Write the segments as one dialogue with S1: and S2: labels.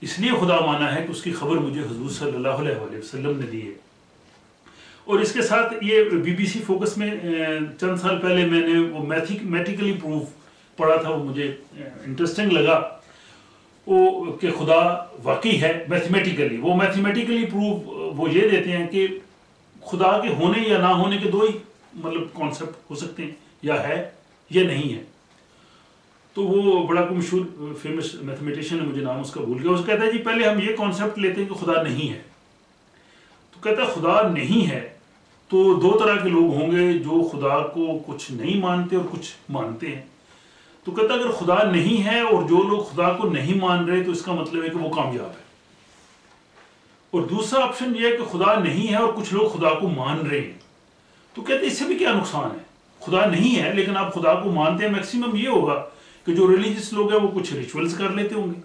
S1: اس لیے خدا مانا ہے کہ اس کی خبر مجھے حضور صلی اللہ علیہ وسلم نے دی ہے. اور اس کے ساتھ یہ بی بی سی فوکس میں چند سال پہلے میں نے وہ میتھمیٹیکلی پروف پڑھا تھا, وہ مجھے انٹرسٹنگ لگا وہ کہ خدا واقعی ہے میتھمیٹیکلی. وہ میتھمیٹیکلی پروف وہ یہ دیتے ہیں کہ خدا کے ہونے یا نہ ہونے کے دو ہی مطلب کانسیپٹ ہو سکتے ہیں, یا ہے یا نہیں ہے. تو وہ بڑا کوئی مشہور فیمس میتھمیٹیشین ہے, مجھے نام اس کا بھول گیا, اس کہتا ہے جی پہلے ہم یہ کانسیپٹ لیتے ہیں کہ خدا نہیں ہے. تو کہتا ہے خدا نہیں ہے تو دو طرح کے لوگ ہوں گے, جو خدا کو کچھ نہیں مانتے اور کچھ مانتے ہیں. تو کہتا ہے اگر خدا نہیں ہے اور جو لوگ خدا کو نہیں مان رہے تو اس کا مطلب ہے کہ وہ کامیاب ہے. اور دوسرا آپشن یہ ہے کہ خدا نہیں ہے اور کچھ لوگ خدا کو مان رہے ہیں. تو کہتے ہیں اس سے بھی کیا نقصان ہے, خدا نہیں ہے لیکن آپ خدا کو مانتے ہیں. میکسیمم یہ ہوگا کہ جو ریلیجس لوگ ہیں وہ کچھ ریچولز کر لیتے ہوں گے,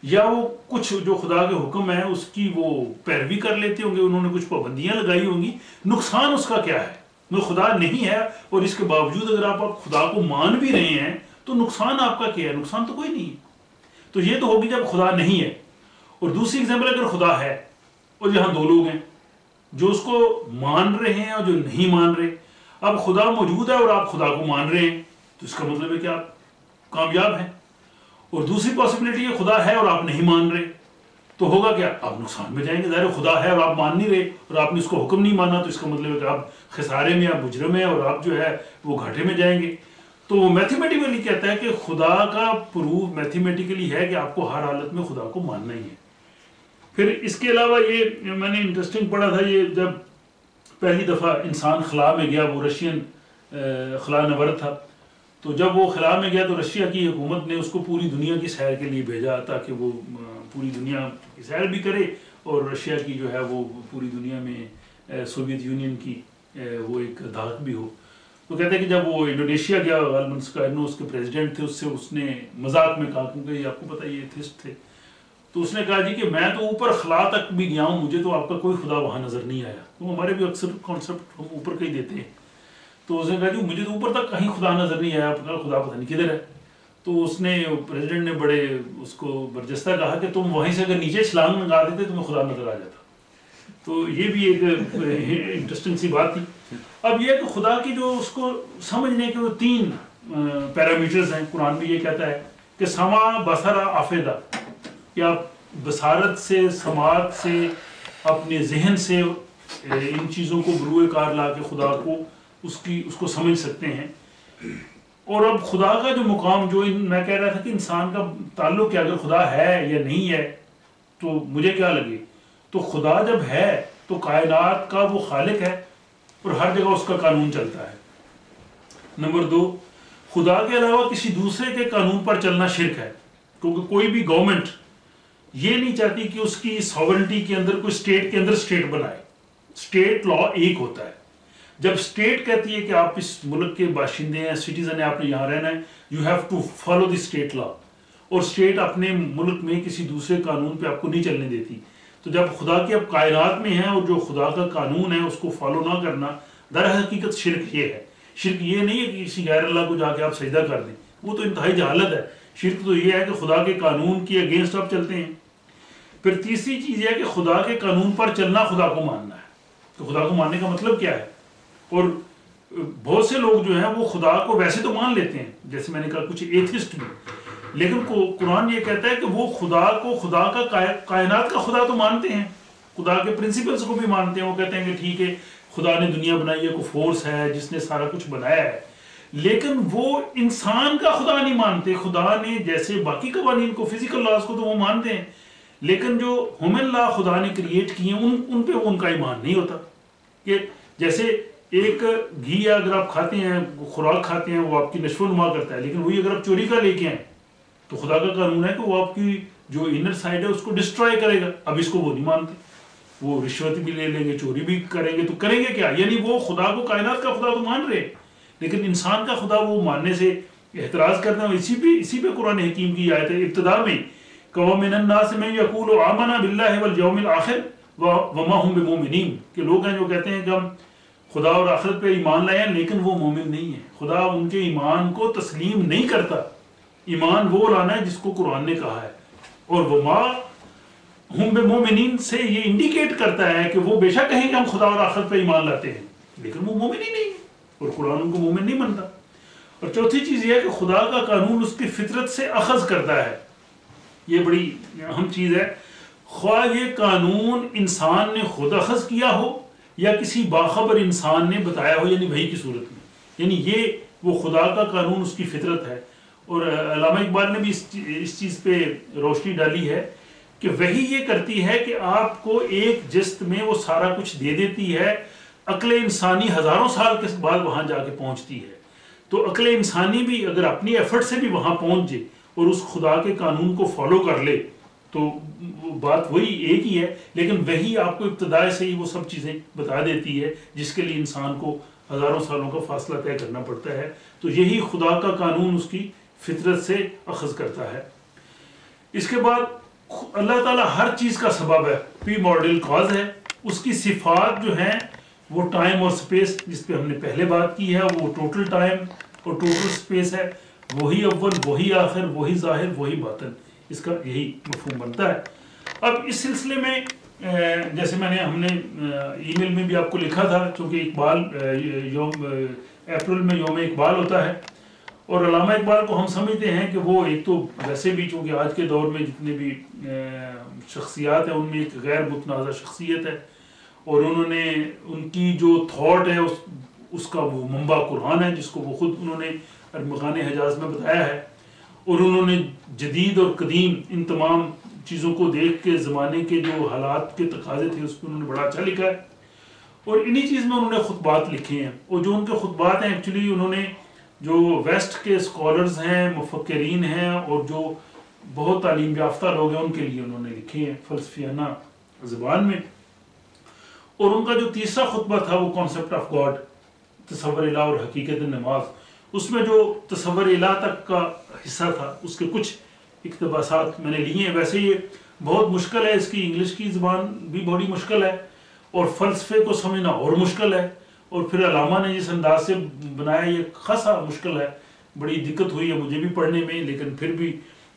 S1: یا وہ کچھ جو خدا کے حکم ہے اس کی وہ پیروی کر لیتے ہوں گے, انہوں نے کچھ پابندیاں لگائی ہوں گی. نقصان اس کا کیا ہے؟ خدا نہیں ہے اور اس کے باوجود اگر آپ خدا کو مان بھی رہے ہیں تو نقصان آپ کا کیا ہے؟ نقصان تو کوئی نہیں ہے. تو یہ تو ہوگی جب خدا نہیں ہے. اور دوسری ایگزامپل اگر خدا ہے اور یہاں دو لوگ ہیں جو اس کو مان رہے ہیں اور جو نہیں مان رہے. اب خدا موجود ہے اور آپ خدا کو مان رہے ہیں تو اس کا مطلب ہے کہ آپ کامیاب ہیں. اور دوسری پاسبلٹی ہے خدا ہے اور آپ نہیں مان رہے تو ہوگا کیا؟ آپ نقصان میں جائیں گے. ظاہر خدا ہے اور آپ مان نہیں رہے اور آپ نے اس کو حکم نہیں مانا تو اس کا مطلب ہے کہ آپ خسارے میں, آپ مجرم ہیں اور آپ جو ہے وہ گھاٹے میں جائیں گے. تو وہ میتھمیٹیکلی کہتا ہے کہ خدا کا پروف میتھمیٹیکلی ہے کہ آپ کو ہر حالت میں خدا کو ماننا ہی ہے. پھر اس کے علاوہ یہ میں نے انٹرسٹنگ پڑھا تھا, یہ جب پہلی دفعہ انسان خلا میں گیا, وہ رشین خلا نورد تھا, تو جب وہ خلا میں گیا تو رشیا کی حکومت نے اس کو پوری دنیا کی سیر کے لیے بھیجا تاکہ وہ پوری دنیا کی سیر بھی کرے اور رشیا کی جو ہے وہ پوری دنیا میں سوویت یونین کی وہ ایک دھاک بھی ہو. تو کہتے ہیں کہ جب وہ انڈونیشیا گیا, غالباً سکائنو اس کے پریزیڈنٹ تھے, اس سے اس نے مذاق میں کہا, کیونکہ آپ کو پتہ یہ ایتھسٹ تھے, تو اس نے کہا جی کہ میں تو اوپر خلا تک بھی گیا ہوں, مجھے تو آپ کا کوئی خدا وہاں نظر نہیں آیا. تو ہمارے بھی اکثر کانسیپٹ ہم اوپر کا ہی دیتے ہیں. تو اس نے کہا جی مجھے تو اوپر تک کہیں خدا نظر نہیں آیا, خدا پتہ نہیں کدھر ہے. تو اس نے پریزیڈنٹ نے بڑے اس کو برجستہ کہا کہ تم وہیں سے اگر نیچے چھلانگ لگا دیتے تمہیں خدا نظر آ جاتا. تو یہ بھی ایک انٹرسٹنگ سی بات تھی. اب یہ کہ خدا کی جو اس کو سمجھنے کے وہ 3 پیرامیٹرز ہیں. قرآن بھی یہ کہتا ہے کہ سما بصر آفیدہ, کہ آپ بصارت سے, سماعت سے, اپنے ذہن سے ان چیزوں کو بروئے کار لا کے خدا کو اس کو سمجھ سکتے ہیں. اور اب خدا کا جو مقام جو میں کہہ رہا تھا کہ انسان کا تعلق کیا, اگر خدا ہے یا نہیں ہے تو مجھے کیا لگے, تو خدا جب ہے تو کائنات کا وہ خالق ہے اور ہر جگہ اس کا قانون چلتا ہے. نمبر 2, خدا کے علاوہ کسی دوسرے کے قانون پر چلنا شرک ہے, کیونکہ کوئی بھی گورنمنٹ یہ نہیں چاہتی کہ اس کی ساورنٹی کے اندر کوئی اسٹیٹ کے اندر اسٹیٹ بنائے. اسٹیٹ لا ایک ہوتا ہے. جب اسٹیٹ کہتی ہے کہ آپ اس ملک کے باشندے ہیں, سٹیزن ہیں, آپ نے یہاں رہنا ہے, you have to follow the state law, اور اسٹیٹ اپنے ملک میں کسی دوسرے قانون پہ آپ کو نہیں چلنے دیتی. تو جب خدا کی اب کائنات میں ہے اور جو خدا کا قانون ہے اس کو فالو نہ کرنا, در حقیقت شرک یہ ہے. شرک یہ نہیں ہے کہ کسی غیر اللہ کو جا کے آپ سجدہ کر دیں, وہ تو انتہائی جہالت ہے. شرک تو یہ ہے کہ خدا کے قانون کے اگینسٹ آپ چلتے ہیں. پھر تیسری چیز یہ ہے کہ خدا کے قانون پر چلنا خدا کو ماننا ہے. تو خدا کو ماننے کا مطلب کیا ہے؟ اور بہت سے لوگ جو ہیں وہ خدا کو ویسے تو مان لیتے ہیں, جیسے میں نے کہا کچھ ایتھسٹ بھی, لیکن قرآن یہ کہتا ہے کہ وہ خدا کو, خدا کا کائنات کا خدا تو مانتے ہیں, خدا کے پرنسپلز کو بھی مانتے ہیں. وہ کہتے ہیں کہ ٹھیک ہے خدا نے دنیا بنائی ہے, کوئی فورس ہے جس نے سارا کچھ بنایا ہے, لیکن وہ انسان کا خدا نہیں مانتے. خدا نے جیسے باقی قوانین کو, فزیکل لاز کو تو وہ مانتے ہیں, لیکن جو ہیومن لا خدا نے کریٹ کیے ہیں ان پہ ان کا ایمان نہیں ہوتا. کہ جیسے ایک گھی اگر آپ کھاتے ہیں, خوراک کھاتے ہیں, وہ آپ کی نشو و نما کرتا ہے, لیکن وہی اگر آپ چوری کا لے کے آئیں تو خدا کا قانون ہے کہ وہ آپ کی جو انر سائڈ ہے اس کو ڈسٹرائے کرے گا. اب اس کو وہ نہیں مانتے, وہ رشوت بھی لے لیں گے, چوری بھی کریں گے, تو کریں گے کیا؟ یعنی وہ خدا کو, کائنات کا خدا تو مان رہے, لیکن انسان کا خدا وہ ماننے سے اعتراض کرنا. اسی پہ قرآن حکیم کی آیت ہے ابتدا میں, وَمِنَ النَّاسِ مَن يَقُولُ آمَنَا بِاللَّهِ وَالْيَوْمِ الْآخِرِ وَمَا هُمْ بِمُؤْمِنِينَ, کہ لوگ ہیں جو کہتے ہیں کہ ہم خدا اور آخرت پہ ایمان لائے ہیں لیکن وہ مومن نہیں ہیں. خدا ان کے ایمان کو تسلیم نہیں کرتا. ایمان وہ لانا ہے جس کو قرآن نے کہا ہے, اور وما ہم بمومنین سے یہ انڈیکیٹ کرتا ہے کہ وہ بے شک کہیں کہ ہم خدا اور آخرت پہ ایمان لاتے ہیں، لیکن وہ مومن ہی نہیں ہے اور قرآن ان کو مومن نہیں مانتا۔ اور چوتھی چیز یہ ہے کہ خدا کا قانون اس کی فطرت سے اخذ کرتا ہے، یہ بڑی اہم چیز ہے، خواہ یہ قانون انسان نے خود اخذ کیا ہو یا کسی باخبر انسان نے بتایا ہو، یعنی وحی کی صورت میں، یعنی یہ وہ خدا کا قانون اس کی فطرت ہے۔ اور علامہ اقبال نے بھی اس چیز پہ روشنی ڈالی ہے کہ وحی یہ کرتی ہے کہ آپ کو ایک جست میں وہ سارا کچھ دے دیتی ہے، عقل انسانی ہزاروں سال کے بعد وہاں جا کے پہنچتی ہے، تو عقل انسانی بھی اگر اپنی ایفرٹ سے بھی وہاں پہنچ جائے اور اس خدا کے قانون کو فالو کر لے تو بات وہی ایک ہی ہے، لیکن وہی آپ کو ابتداء سے ہی وہ سب چیزیں بتا دیتی ہے جس کے لیے انسان کو ہزاروں سالوں کا فاصلہ طے کرنا پڑتا ہے۔ تو یہی خدا کا قانون اس کی فطرت سے اخذ کرتا ہے۔ اس کے بعد اللہ تعالیٰ ہر چیز کا سبب ہے، پی ماڈل کاز ہے، اس کی صفات جو ہیں وہ ٹائم اور سپیس، جس پہ ہم نے پہلے بات کی ہے، وہ ٹوٹل ٹائم اور ٹوٹل سپیس ہے، وہی اول وہی آخر وہی ظاہر وہی باطن، اس کا یہی مفہوم بنتا ہے۔ اب اس سلسلے میں جیسے ہم نے ای میل میں بھی آپ کو لکھا تھا، چونکہ اقبال اپریل میں یوم اقبال ہوتا ہے، اور علامہ اقبال کو ہم سمجھتے ہیں کہ وہ ایک تو ویسے بھی چونکہ آج کے دور میں جتنے بھی شخصیات ہیں ان میں ایک غیر متنازع شخصیت ہے، اور انہوں نے ان کی جو تھاٹ ہے اس کا وہ منبع قرآن ہے، جس کو وہ خود انہوں نے ارمغان حجاز میں بتایا ہے، اور انہوں نے جدید اور قدیم ان تمام چیزوں کو دیکھ کے زمانے کے جو حالات کے تقاضے تھے اس پہ انہوں نے بڑا اچھا لکھا ہے، اور انہی چیز میں انہوں نے خطبات لکھے ہیں، اور جو ان کے خطبات ہیں ایکچولی انہوں نے جو ویسٹ کے اسکالرز ہیں، مفکرین ہیں، اور جو بہت تعلیم یافتہ لوگ ہیں ان کے لیے انہوں نے لکھے ہیں فلسفیانہ زبان میں۔ اور ان کا جو تیسرا خطبہ تھا وہ کانسیپٹ آف گاڈ، تصور الہ اور حقیقت نماز، اس میں جو تصور الہ تک کا حصہ تھا اس کے کچھ اقتباسات میں نے لیے ہیں۔ ویسے یہ بہت مشکل ہے، اس کی انگلش کی زبان بھی بڑی مشکل ہے اور فلسفے کو سمجھنا اور مشکل ہے، اور پھر علامہ نے جس انداز سے بنایا یہ خاصا مشکل ہے، بڑی دقت ہوئی ہے مجھے بھی پڑھنے میں، لیکن پھر بھی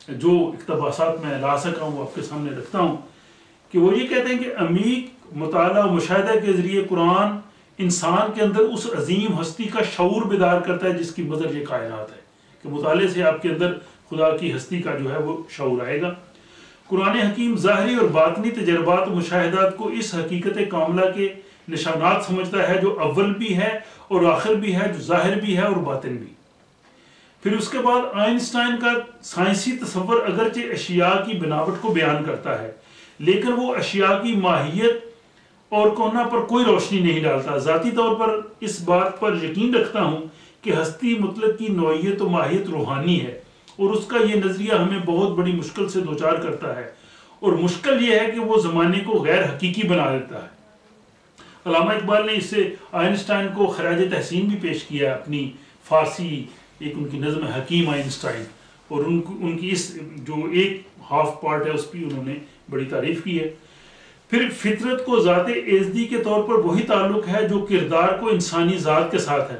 S1: جو اقتباسات میں لا سکا ہوں وہ آپ کے سامنے رکھتا ہوں کہ وہ یہ کہتے ہیں کہ عمیق مطالعہ و مشاہدہ کے ذریعے قرآن انسان کے اندر اس عظیم ہستی کا شعور بیدار کرتا ہے جس کی مظہر یہ کائنات ہے، کہ مطالعے سے آپ کے اندر خدا کی ہستی کا جو ہے وہ شعور آئے گا۔ قرآن حکیم ظاہری اور باطنی تجربات و مشاہدات کو اس حقیقت کاملہ کے نشانات سمجھتا ہے جو اول بھی ہے اور آخر بھی ہے، جو ظاہر بھی ہے اور باطن بھی۔ پھر اس کے بعد آئنسٹائن کا سائنسی تصور اگرچہ اشیاء کی بناوٹ کو بیان کرتا ہے لیکن وہ اشیاء کی ماہیت اور کونا پر کوئی روشنی نہیں ڈالتا۔ ذاتی طور پر اس بات پر یقین رکھتا ہوں کہ ہستی مطلق کی نوعیت و ماہیت روحانی ہے، اور اس کا یہ نظریہ ہمیں بہت بڑی مشکل سے دوچار کرتا ہے، اور مشکل یہ ہے کہ وہ زمانے کو غیر حقیقی بنا دیتا ہے۔ علامہ اقبال نے اس سے آئنسٹائن کو خراج تحسین بھی پیش کیا، اپنی فارسی ایک ان کی نظم حکیم آئنسٹائن، اور ان کی اس جو ایک ہاف پارٹ ہے اس پہ انہوں نے بڑی تعریف کی ہے۔ پھر فطرت کو ذات ایزدی کے طور پر وہی تعلق ہے جو کردار کو انسانی ذات کے ساتھ ہے۔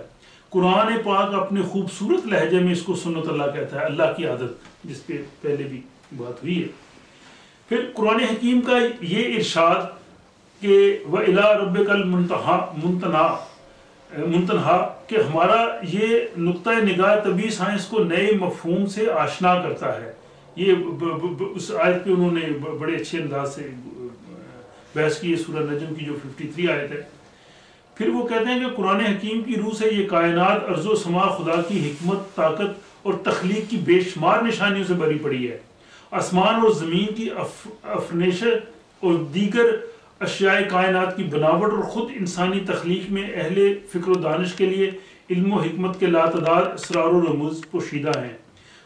S1: قرآن پاک اپنے خوبصورت لہجے میں اس کو سنت اللہ کہتا ہے، اللہ کی عادت، جس پہ پہلے بھی بات ہوئی ہے۔ پھر قرآن حکیم کا یہ ارشاد کہ وَإِلَىٰ رَبِّكَ الْمُنْتَهَا کہ ہمارا یہ نقطۂ نگاہ طبی سائنس کو نئے مفہوم سے آشنا کرتا ہے، یہ اس آیت پہ انہوں نے بڑے اچھے انداز سے بحث کی ہے، سورہ نجم کی جو 53 آیت ہے۔ پھر وہ کہتے ہیں کہ قرآن حکیم کی روح سے یہ کائنات ارض و سما خدا کی حکمت، طاقت اور تخلیق کی بے شمار نشانیوں سے بھری پڑی ہے۔ آسمان اور زمین کی افنیش اور دیگر اشیاء کائنات کی بناوٹ اور خود انسانی تخلیق میں اہل فکر و دانش کے لیے علم و حکمت کے لاتعداد اسرار و رموز پوشیدہ ہیں۔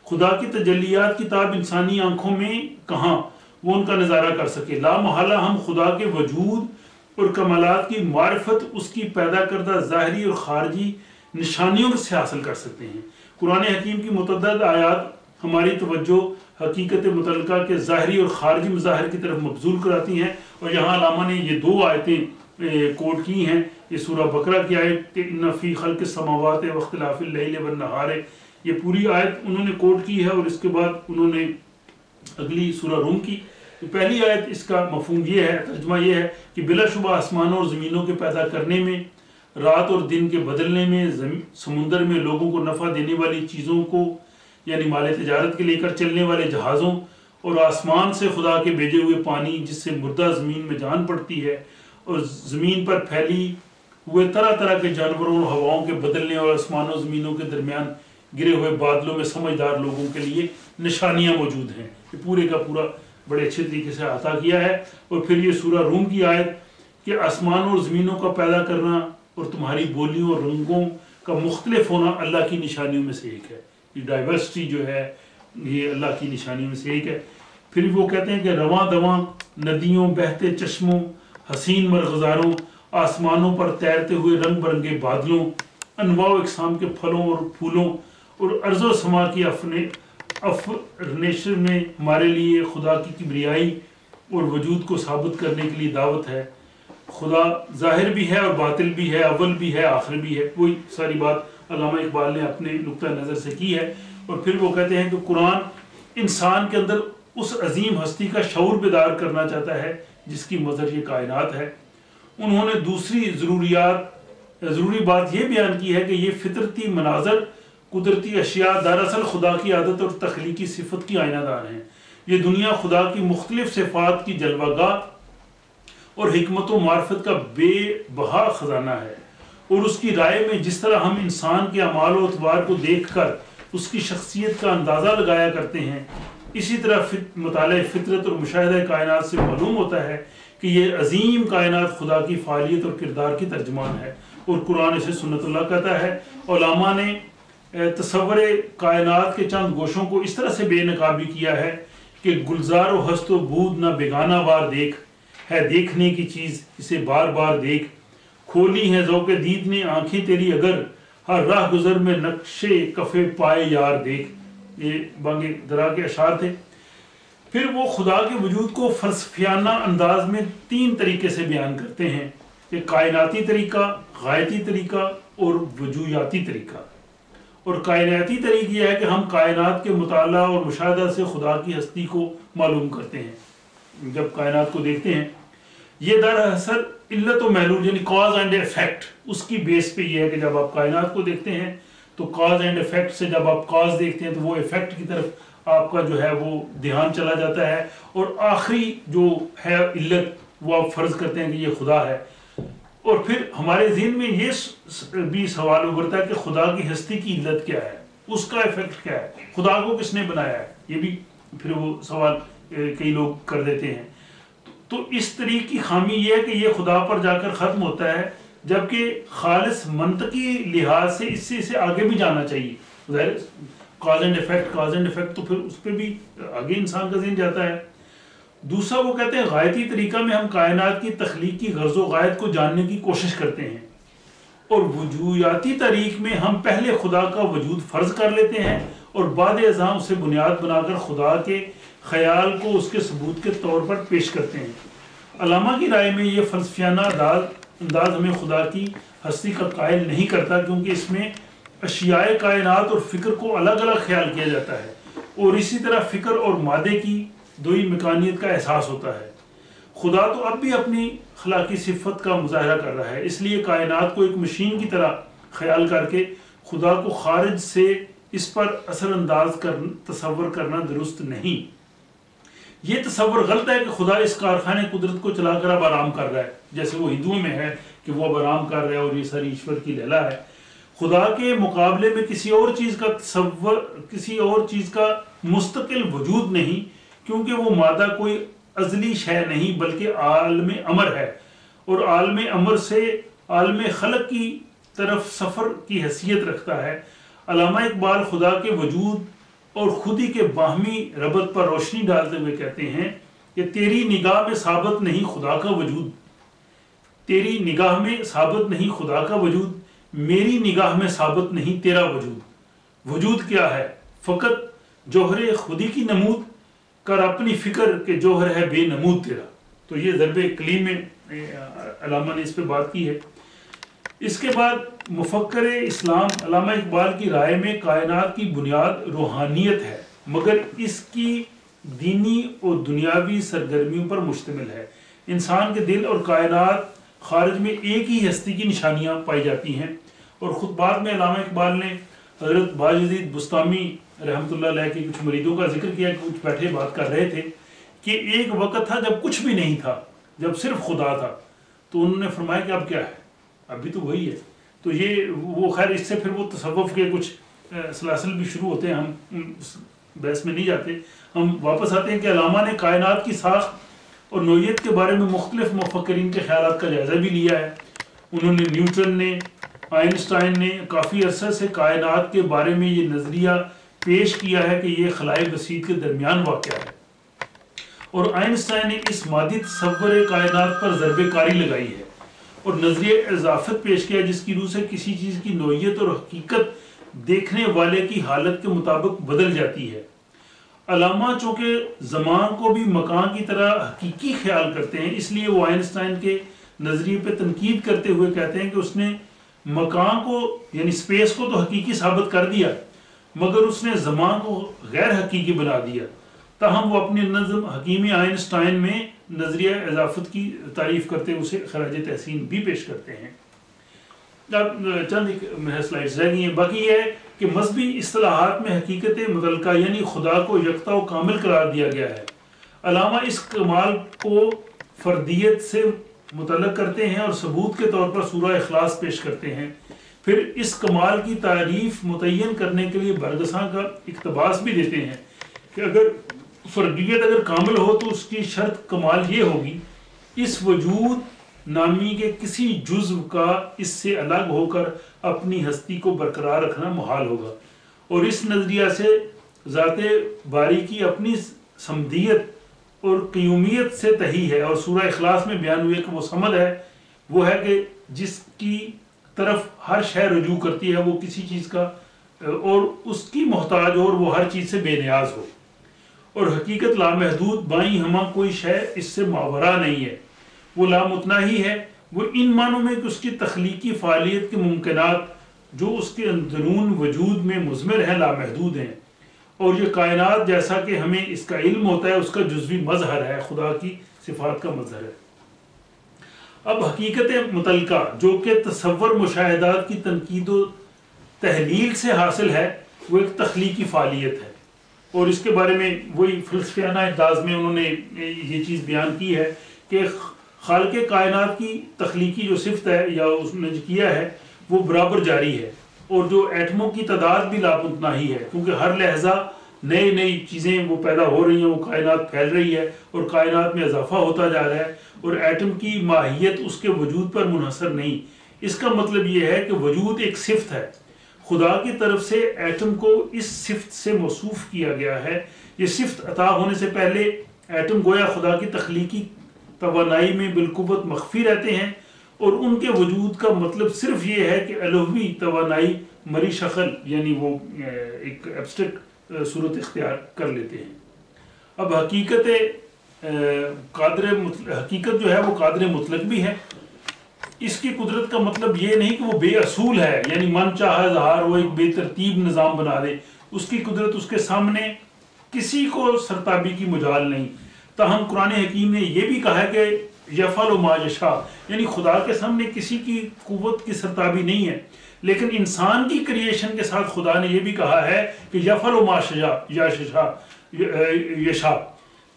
S1: خدا کی تجلیات کی تاب انسانی آنکھوں میں کہاں وہ ان کا نظارہ کر سکے۔ لا محالہ ہم خدا کے وجود اور کمالات کی معرفت اس کی پیدا کردہ ظاہری اور خارجی نشانیوں سے حاصل کر سکتے ہیں۔ قرآن حکیم کی متعدد آیات ہماری توجہ حقیقت متعلقہ کے ظاہری اور خارجی مظاہر کی طرف مبذول کراتی ہیں، اور یہاں علامہ نے یہ 2 آیتیں کوٹ کی ہیں، یہ سورہ بقرہ کی آیت کہ ان فی خلق السماوات واختلاف اللیل والنہار، یہ پوری آیت انہوں نے کوٹ کی ہے، اور اس کے بعد انہوں نے اگلی سورہ روم کی پہلی آیت، اس کا مفہوم یہ ہے، ترجمہ یہ ہے کہ بلا شبہ آسمانوں اور زمینوں کے پیدا کرنے میں، رات اور دن کے بدلنے میں، سمندر میں لوگوں کو نفع دینے والی چیزوں کو یعنی مال تجارت کے لے کر چلنے والے جہازوں، اور آسمان سے خدا کے بھیجے ہوئے پانی جس سے مردہ زمین میں جان پڑتی ہے، اور زمین پر پھیلی ہوئے طرح طرح کے جانوروں اور ہواؤں کے بدلنے، اور آسمانوں و زمینوں کے درمیان گرے ہوئے بادلوں میں سمجھدار لوگوں کے لیے نشانیاں موجود ہیں۔ یہ پورے کا پورا بڑے اچھے طریقے سے عطا کیا ہے۔ اور پھر یہ سورہ روم کی آیت کہ آسمانوں اور زمینوں کا پیدا کرنا اور تمہاری بولیوں اور رنگوں کا مختلف ہونا اللہ کی نشانیوں میں سے ایک ہے۔ یہ ڈائیورسٹی جو ہے یہ اللہ کی نشانیوں میں سے ایک ہے۔ پھر وہ کہتے ہیں کہ رواں دواں ندیوں، بہتے چشموں، حسین مرغزاروں، آسمانوں پر تیرتے ہوئے رنگ برنگے بادلوں، انواع و اقسام کے پھلوں اور پھولوں، اور ارض و سما کی افرنیشن میں ہمارے لیے خدا کی کبریائی اور وجود کو ثابت کرنے کے لیے دعوت ہے۔ خدا ظاہر بھی ہے اور باطل بھی ہے، اول بھی ہے، آخر بھی ہے۔ وہی ساری بات علامہ اقبال نے اپنے نقطہ نظر سے کی ہے۔ اور پھر وہ کہتے ہیں کہ قرآن انسان کے اندر اس عظیم ہستی کا شعور بیدار کرنا چاہتا ہے جس کی مظہر یہ کائنات ہے۔ انہوں نے دوسری ضروری بات یہ بیان کی ہے کہ یہ فطرتی مناظر، قدرتی اشیاء دراصل خدا کی عادت اور تخلیقی صفت کی آئینہ دار ہیں۔ یہ دنیا خدا کی مختلف صفات کی جلوہ گاہ اور حکمت و معرفت کا بے بہا خزانہ ہے، اور اس کی رائے میں جس طرح ہم انسان کے اعمال و اطوار کو دیکھ کر اس کی شخصیت کا اندازہ لگایا کرتے ہیں، اسی طرح مطالعہ فطرت اور مشاہدہ کائنات سے معلوم ہوتا ہے کہ یہ عظیم کائنات خدا کی فعالیت اور کردار کی ترجمان ہے، اور قرآن اسے سنت اللہ کہتا ہے۔ علماء نے تصور کائنات کے چند گوشوں کو اس طرح سے بے نقابی کیا ہے کہ گلزار و ہست و بود نہ بیگانہ وار دیکھ ہے دیکھنے کی چیز، اسے بار بار دیکھ، کھولی ہیں ذوق دید نے آنکھیں تیری اگر، ہر راہ گزر میں نقشے کفے پائے یار دیکھ۔ یہ بانگ درا کے اشعار تھے۔ پھر وہ خدا کے وجود کو فلسفیانہ انداز میں تین طریقے سے بیان کرتے ہیں، کہ کائناتی طریقہ، غائتی طریقہ اور وجویاتی طریقہ۔ اور کائناتی طریقہ یہ ہے کہ ہم کائنات کے مطالعہ اور مشاہدہ سے خدا کی ہستی کو معلوم کرتے ہیں۔ جب کائنات کو دیکھتے ہیں، یہ دراصل علت و معلول یعنی کاز اینڈ ایفیکٹ، اس کی بیس پہ یہ ہے کہ جب آپ کائنات کو دیکھتے ہیں تو کاز اینڈ ایفیکٹ سے جب آپ کاز دیکھتے ہیں تو وہ ایفیکٹ کی طرف آپ کا جو ہے وہ دھیان چلا جاتا ہے، اور آخری جو ہے علت وہ آپ فرض کرتے ہیں کہ یہ خدا ہے۔ اور پھر ہمارے ذہن میں یہ بھی سوال ابھرتا ہے کہ خدا کی ہستی کی علت کیا ہے، اس کا ایفیکٹ کیا ہے، خدا کو کس نے بنایا ہے؟ یہ بھی پھر وہ سوال کئی لوگ کر دیتے ہیں۔ تو اس طریق کی خامی یہ ہے کہ یہ خدا پر جا کر ختم ہوتا ہے، جبکہ خالص منطقی لحاظ سے اسے آگے بھی جانا چاہیے۔ ظاہر کاز اینڈ ایفیکٹ تو پھر اس پہ بھی آگے انسان کا ذہن جاتا ہے۔ دوسرا وہ کہتے ہیں غائتی طریقہ میں ہم کائنات کی تخلیق کی غرض و غایت کو جاننے کی کوشش کرتے ہیں، اور وجویاتی طریق میں ہم پہلے خدا کا وجود فرض کر لیتے ہیں اور بعد ازاں اسے بنیاد بنا کر خدا کے خیال کو اس کے ثبوت کے طور پر پیش کرتے ہیں۔ علامہ کی رائے میں یہ فلسفیانہ انداز ہمیں خدا کی ہستی کا قائل نہیں کرتا، کیونکہ اس میں اشیاء کائنات اور فکر کو الگ الگ خیال کیا جاتا ہے، اور اسی طرح فکر اور مادے کی دوئی مکانیت کا احساس ہوتا ہے۔ خدا تو اب بھی اپنی خلاقی صفت کا مظاہرہ کر رہا ہے، اس لیے کائنات کو ایک مشین کی طرح خیال کر کے خدا کو خارج سے اس پر اثر انداز تصور کرنا درست نہیں۔ یہ تصور غلط ہے کہ خدا اس کارخانے قدرت کو چلا کر اب آرام کر رہا ہے، جیسے وہ ہندوؤں میں ہے کہ وہ اب آرام کر رہا ہے اور یہ ساری ایشور کی لیلا ہے۔ خدا کے مقابلے میں کسی اور چیز کا مستقل وجود نہیں، کیونکہ وہ مادہ کوئی ازلی شے نہیں بلکہ عالم امر ہے، اور عالم امر سے عالم خلق کی طرف سفر کی حیثیت رکھتا ہے۔ علامہ اقبال خدا کے وجود اور خودی کے باہمی ربط پر روشنی ڈالتے ہوئے کہتے ہیں کہ تیری نگاہ میں ثابت نہیں خدا کا وجود، تیری نگاہ میں ثابت نہیں خدا کا وجود، میری نگاہ میں ثابت نہیں تیرا وجود۔ وجود کیا ہے؟ فقط جوہر خودی کی نمود کر اپنی فکر کے جوہر ہے بے نمود تیرا۔ تو یہ ضرب کلیم میں علامہ نے اس پہ بات کی ہے۔ اس کے بعد مفکر اسلام علامہ اقبال کی رائے میں کائنات کی بنیاد روحانیت ہے، مگر اس کی دینی اور دنیاوی سرگرمیوں پر مشتمل ہے۔ انسان کے دل اور کائنات خارج میں ایک ہی ہستی کی نشانیاں پائی جاتی ہیں، اور خطبات میں علامہ اقبال نے حضرت باجدید بستامی رحمۃ اللہ علیہ کے کچھ مریدوں کا ذکر کیا کہ کچھ بیٹھے بات کر رہے تھے کہ ایک وقت تھا جب کچھ بھی نہیں تھا، جب صرف خدا تھا، تو انہوں نے فرمایا کہ اب کیا ہے، ابھی تو وہی ہے۔ تو یہ وہ خیر اس سے پھر وہ تصوف کے کچھ سلاسل بھی شروع ہوتے ہیں، ہم اس بحث میں نہیں جاتے، ہم واپس آتے ہیں کہ علامہ نے کائنات کی ساخت اور نوعیت کے بارے میں مختلف مفکرین کے خیالات کا جائزہ بھی لیا ہے۔ انہوں نے نیوٹن نے، آئنسٹائن نے کافی عرصے سے کائنات کے بارے میں یہ نظریہ پیش کیا ہے کہ یہ خلائے بسیط کے درمیان واقع ہے، اور آئنسٹائن نے اس مادی تصور کائنات پر ضرب کاری لگائی ہے اور نظریہ اضافت پیش کیا جس کی روح سے کسی چیز کی نوعیت اور حقیقت دیکھنے والے کی حالت کے مطابق بدل جاتی ہے۔ علامہ چونکہ زمان کو بھی مکان کی طرح حقیقی خیال کرتے ہیں، اس لیے وہ آئنسٹائن کے نظریے پہ تنقید کرتے ہوئے کہتے ہیں کہ اس نے مکان کو یعنی سپیس کو تو حقیقی ثابت کر دیا، مگر اس نے زمان کو غیر حقیقی بنا دیا۔ تاہم وہ اپنی نظم حکیم آئنسٹائن میں نظریہ اضافت کی تعریف کرتے اسے خراج تحسین بھی پیش کرتے ہیں۔ اب چند سلائڈز رہ گئی ہیں، باقی یہ ہے کہ مذہبی اصطلاحات میں حقیقت متعلقہ یعنی خدا کو یکتا و کامل قرار دیا گیا ہے۔ علامہ اس کمال کو فردیت سے متعلق کرتے ہیں اور ثبوت کے طور پر سورہ اخلاص پیش کرتے ہیں، پھر اس کمال کی تعریف متعین کرنے کے لیے برگساں کا اقتباس بھی دیتے ہیں کہ اگر فردیت اگر کامل ہو تو اس کی شرط کمال یہ ہوگی اس وجود نامی کے کسی جزو کا اس سے الگ ہو کر اپنی ہستی کو برقرار رکھنا محال ہوگا، اور اس نظریہ سے ذات باری کی اپنی صمدیت اور قیومیت سے تہی ہے، اور سورہ اخلاص میں بیان ہوئے کہ وہ صمد ہے، وہ ہے کہ جس کی طرف ہر شے رجوع کرتی ہے وہ کسی چیز کا اور اس کی محتاج اور وہ ہر چیز سے بے نیاز ہو، اور حقیقت لامحدود بائیں ہمہ کوئی شے اس سے ماورا نہیں ہے، وہ لامتناہی ہے، وہ ان معنوں میں کہ اس کی تخلیقی فعالیت کے ممکنات جو اس کے اندرون وجود میں مضمر ہیں لامحدود ہیں، اور یہ کائنات جیسا کہ ہمیں اس کا علم ہوتا ہے اس کا جزوی مظہر ہے، خدا کی صفات کا مظہر ہے۔ اب حقیقت متعلقہ جو کہ تصور مشاہدات کی تنقید و تحلیل سے حاصل ہے وہ ایک تخلیقی فعالیت ہے، اور اس کے بارے میں وہی فلسفیانہ انداز میں انہوں نے یہ چیز بیان کی ہے کہ خالق کائنات کی تخلیقی جو صفت ہے یا اس نے جو کیا ہے وہ برابر جاری ہے، اور جو ایٹموں کی تعداد بھی لامتناہی ہے، کیونکہ ہر لحظہ نئی نئی چیزیں وہ پیدا ہو رہی ہیں، وہ کائنات پھیل رہی ہے اور کائنات میں اضافہ ہوتا جا رہا ہے، اور ایٹم کی ماہیت اس کے وجود پر منحصر نہیں۔ اس کا مطلب یہ ہے کہ وجود ایک صفت ہے، خدا کی طرف سے ایٹم کو اس صفت سے موصوف کیا گیا ہے۔ یہ صفت عطا ہونے سے پہلے ایٹم گویا خدا کی تخلیقی توانائی میں بالقوت مخفی رہتے ہیں، اور ان کے وجود کا مطلب صرف یہ ہے کہ الوہی توانائی مری شکل یعنی وہ ایک ایبسٹریکٹ صورت اختیار کر لیتے ہیں۔ اب حقیقت جو ہے وہ قادر مطلق بھی ہے۔ اس کی قدرت کا مطلب یہ نہیں کہ وہ بے اصول ہے، یعنی من چاہا اظہار وہ ایک بے ترتیب نظام بنا دے، اس کی قدرت اس کے سامنے کسی کو سرتابی کی مجال نہیں۔ تاہم قرآن حکیم نے یہ بھی کہا ہے کہ یفعل ما یشاء، یعنی خدا کے سامنے کسی کی قوت کی سرتابی نہیں ہے، لیکن انسان کی کریشن کے ساتھ خدا نے یہ بھی کہا ہے کہ یفعل ما یشاء،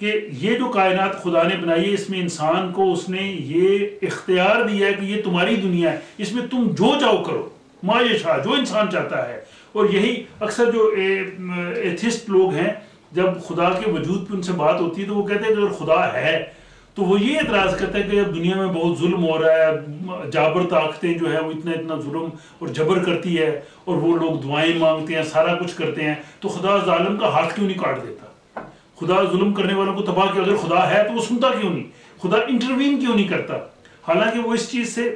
S1: کہ یہ جو کائنات خدا نے بنائی ہے اس میں انسان کو اس نے یہ اختیار دیا ہے کہ یہ تمہاری دنیا ہے، اس میں تم جو چاہو کرو، ما یشاء، جو انسان چاہتا ہے۔ اور یہی اکثر جو ایتھسٹ لوگ ہیں جب خدا کے وجود پہ ان سے بات ہوتی ہے تو وہ کہتے ہیں کہ اگر خدا ہے تو وہ یہ اعتراض کرتا ہے کہ اب دنیا میں بہت ظلم ہو رہا ہے، جابر طاقتیں جو ہے وہ اتنا ظلم اور جبر کرتی ہے، اور وہ لوگ دعائیں مانگتے ہیں، سارا کچھ کرتے ہیں، تو خدا ظالم کا ہاتھ کیوں نہیں کاٹ دیتا؟ خدا ظلم کرنے والوں کو تباہ کیا، اگر خدا ہے تو وہ سنتا کیوں نہیں؟ خدا انٹروین کیوں نہیں کرتا؟ حالانکہ وہ اس چیز سے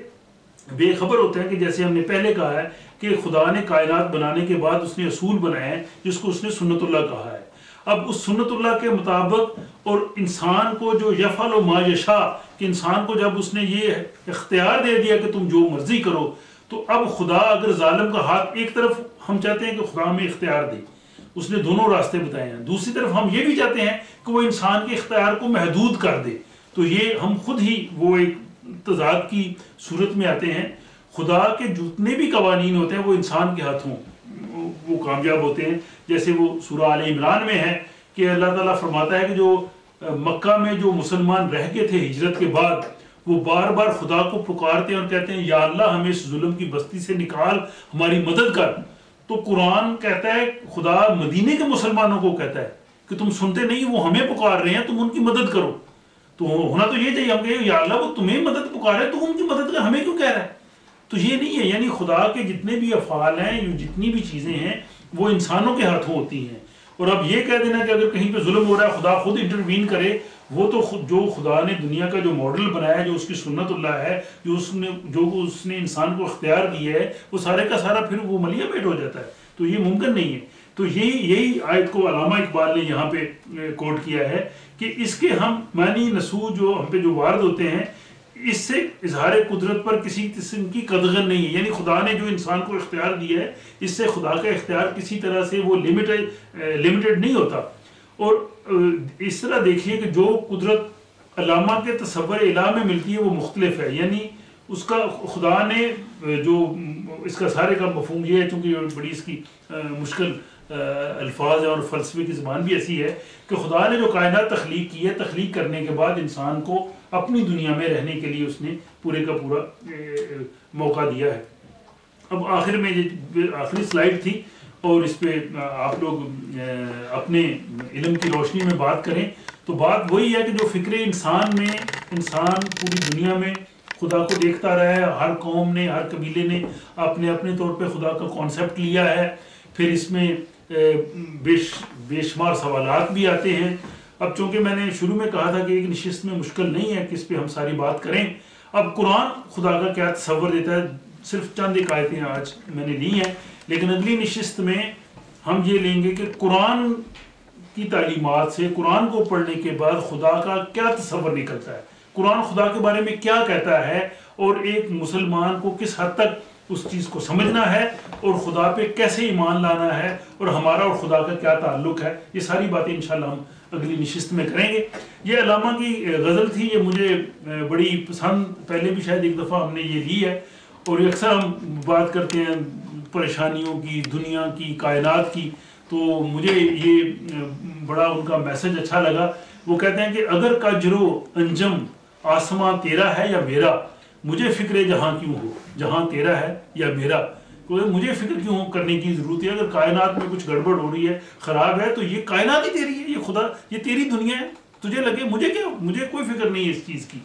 S1: بے خبر ہوتے ہیں کہ جیسے ہم نے پہلے کہا ہے کہ خدا نے کائنات بنانے کے بعد اس نے اصول بنائے ہیں جس کو اس نے سنت اللہ کہا ہے۔ اب اس سنت اللہ کے مطابق اور انسان کو جو یفعل ما یشاء، کہ انسان کو جب اس نے یہ اختیار دے دیا کہ تم جو مرضی کرو، تو اب خدا اگر ظالم کا ہاتھ ایک طرف ہم چاہتے ہیں کہ خدا ہمیں اختیار دے، اس نے دونوں راستے بتائے ہیں. دوسری طرف ہم یہ بھی چاہتے ہیں کہ وہ انسان کے اختیار کو محدود کر دے. تو یہ ہم خود ہی وہ ایک تضاد کی صورت میں آتے ہیں. خدا کے جتنے بھی قوانین ہوتے ہیں وہ انسان کے ہاتھوں وہ کامیاب ہوتے ہیں. جیسے وہ سورہ آل عمران میں ہے کہ اللہ تعالیٰ فرماتا ہے کہ جو مکہ میں جو مسلمان رہ گئے تھے ہجرت کے بعد، وہ بار بار خدا کو پکارتے ہیں اور کہتے ہیں یا اللہ ہمیں اس ظلم کی بستی سے نکال، ہماری مدد کر. تو قرآن کہتا ہے، خدا مدینے کے مسلمانوں کو کہتا ہے کہ تم سنتے نہیں، وہ ہمیں پکار رہے ہیں، تم ان کی مدد کرو. تو ہونا تو یہ چاہیے ہم کہ یا اللہ وہ تمہیں مدد پکارے، تو ان کی مدد کر، ہمیں کیوں کہہ رہا ہے؟ تو یہ نہیں ہے. یعنی خدا کے جتنے بھی افعال ہیں، جتنی بھی چیزیں ہیں، وہ انسانوں کے ہاتھوں ہوتی ہیں. اور اب یہ کہہ دینا کہ اگر کہیں پہ ظلم ہو رہا ہے خدا خود انٹروین کرے، وہ تو جو خدا نے دنیا کا جو ماڈل بنایا ہے، جو اس کی سنت اللہ ہے، جو اس نے انسان کو اختیار دیا ہے، وہ سارے کا سارا پھر وہ ملیا پیٹ ہو جاتا ہے. تو یہ ممکن نہیں ہے. تو یہی آیت کو علامہ اقبال نے یہاں پہ کوٹ کیا ہے کہ اس کے ہم معنی نسو جو ہم پہ جو وارد ہوتے ہیں، اس سے اظہار قدرت پر کسی قسم کی قدغن نہیں ہے. یعنی خدا نے جو انسان کو اختیار دیا ہے، اس سے خدا کا اختیار کسی طرح سے وہ لمیٹڈ نہیں ہوتا. اور اس طرح دیکھیے کہ جو قدرت علامہ کے تصور الہ میں ملتی ہے وہ مختلف ہے. یعنی اس کا خدا نے جو اس کا سارے کا مفہوم یہ ہے، چونکہ بڑی اس کی مشکل الفاظ ہے اور فلسفے کی زبان بھی ایسی ہے کہ خدا نے جو کائنات تخلیق کی ہے، تخلیق کرنے کے بعد انسان کو اپنی دنیا میں رہنے کے لیے اس نے پورے کا پورا موقع دیا ہے. اب آخر میں یہ آخری سلائیڈ تھی اور اس پہ آپ لوگ اپنے علم کی روشنی میں بات کریں. تو بات وہی ہے کہ جو فکر انسان میں انسان پوری دنیا میں خدا کو دیکھتا رہا ہے. ہر قوم نے، ہر قبیلے نے اپنے اپنے طور پہ خدا کا کانسیپٹ لیا ہے. پھر اس میں بے شمار سوالات بھی آتے ہیں. اب چونکہ میں نے شروع میں کہا تھا کہ ایک نشست میں مشکل نہیں ہے کہ اس پہ ہم ساری بات کریں. اب قرآن خدا کا کیا تصور دیتا ہے، صرف چند ایک آیتیں آج میں نے لی ہیں، لیکن اگلی نشست میں ہم یہ لیں گے کہ قرآن کی تعلیمات سے، قرآن کو پڑھنے کے بعد خدا کا کیا تصور نکلتا ہے، قرآن خدا کے بارے میں کیا کہتا ہے، اور ایک مسلمان کو کس حد تک اس چیز کو سمجھنا ہے اور خدا پہ کیسے ایمان لانا ہے، اور ہمارا اور خدا کا کیا تعلق ہے. یہ ساری باتیں انشاءاللہ ہم اگلی نشست میں کریں گے. یہ علامہ کی غزل تھی، یہ مجھے بڑی پسند، پہلے بھی شاید ایک دفعہ ہم نے یہ لی ہے. اور اکثر ہم بات کرتے ہیں پریشانیوں کی، دنیا کی، کائنات کی، تو مجھے یہ بڑا ان کا میسج اچھا لگا. وہ کہتے ہیں کہ اگر کجر و انجم آسماں تیرا ہے یا میرا، مجھے فکر جہاں کیوں ہو، جہاں تیرا ہے یا میرا. مجھے فکر کیوں کرنے کی ضرورت ہے؟ اگر کائنات میں کچھ گڑبڑ ہو رہی ہے، خراب ہے، تو یہ کائنات ہی تیری ہے، یہ خدا، یہ تیری دنیا ہے. تجھے لگے مجھے کیا، مجھے کوئی فکر نہیں ہے اس چیز کی.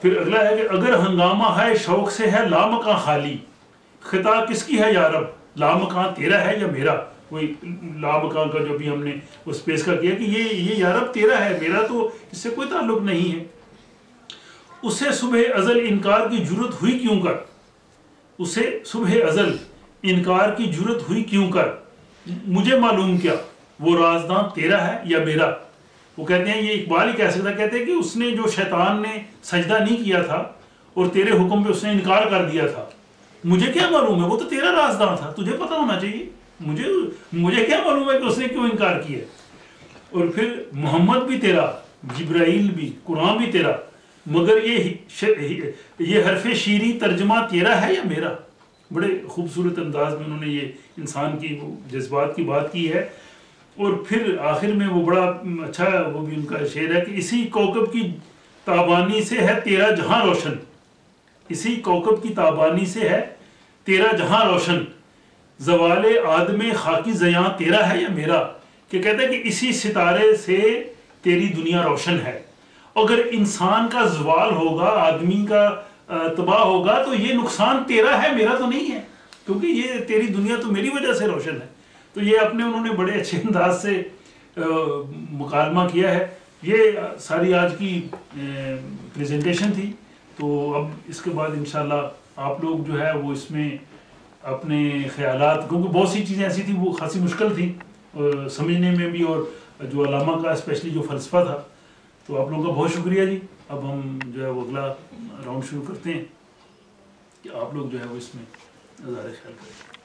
S1: پھر اگلا ہے کہ اگر ہنگامہ ہے شوق سے ہے لامکاں خالی، خطا کس کی ہے یا رب، لامکاں تیرا ہے یا میرا. وہی لامکاں کا جو بھی ہم نے اس اسپیس کا کیا کہ یہ یا رب تیرا ہے، میرا تو اس سے کوئی تعلق نہیں ہے. اسے صبح ازل انکار کی جرت ہوئی کیوں کر، اسے صبح ازل انکار کی جرت ہوئی کیوں کر، مجھے معلوم کیا وہ رازداں تیرا ہے یا میرا. وہ کہتے ہیں، یہ اقبال ہی کہہ سکتا، کہتے ہیں کہ اس نے جو شیطان نے سجدہ نہیں کیا تھا اور تیرے حکم پہ اس نے انکار کر دیا تھا، مجھے کیا معلوم ہے، وہ تو تیرا رازداں تھا، تجھے پتہ ہونا چاہیے، مجھے کیا معلوم ہے کہ اس نے کیوں انکار کیا. اور پھر محمد بھی تیرا، جبرائیل بھی، قرآن بھی تیرا، مگر یہ حرف شیریں ترجمہ تیرا ہے یا میرا. بڑے خوبصورت انداز میں انہوں نے یہ انسان کی جذبات کی بات کی ہے. اور پھر آخر میں وہ بڑا اچھا وہ بھی ان کا شعر ہے کہ اسی کوکب کی تابانی سے ہے تیرا جہاں روشن، اسی کوکب کی تابانی سے ہے تیرا جہاں روشن، زوال آدم خاکی زیاں تیرا ہے یا میرا. کہ کہتا ہے کہ اسی ستارے سے تیری دنیا روشن ہے. اگر انسان کا زوال ہوگا، آدمی کا تباہ ہوگا، تو یہ نقصان تیرا ہے، میرا تو نہیں ہے، کیونکہ یہ تیری دنیا تو میری وجہ سے روشن ہے. تو یہ انہوں نے بڑے اچھے انداز سے مکالمہ کیا ہے. یہ ساری آج کی پریزنٹیشن تھی. تو اب اس کے بعد انشاءاللہ آپ لوگ جو ہے وہ اس میں اپنے خیالات، کیونکہ بہت سی چیزیں ایسی تھیں وہ خاصی مشکل تھیں سمجھنے میں بھی، اور جو علامہ کا اسپیشلی جو فلسفہ تھا. تو آپ لوگوں کا بہت شکریہ جی. اب ہم جو ہے وہ اگلا راؤنڈ شروع کرتے ہیں کہ آپ لوگ جو ہے وہ اس میں نظارہ خیال کریں.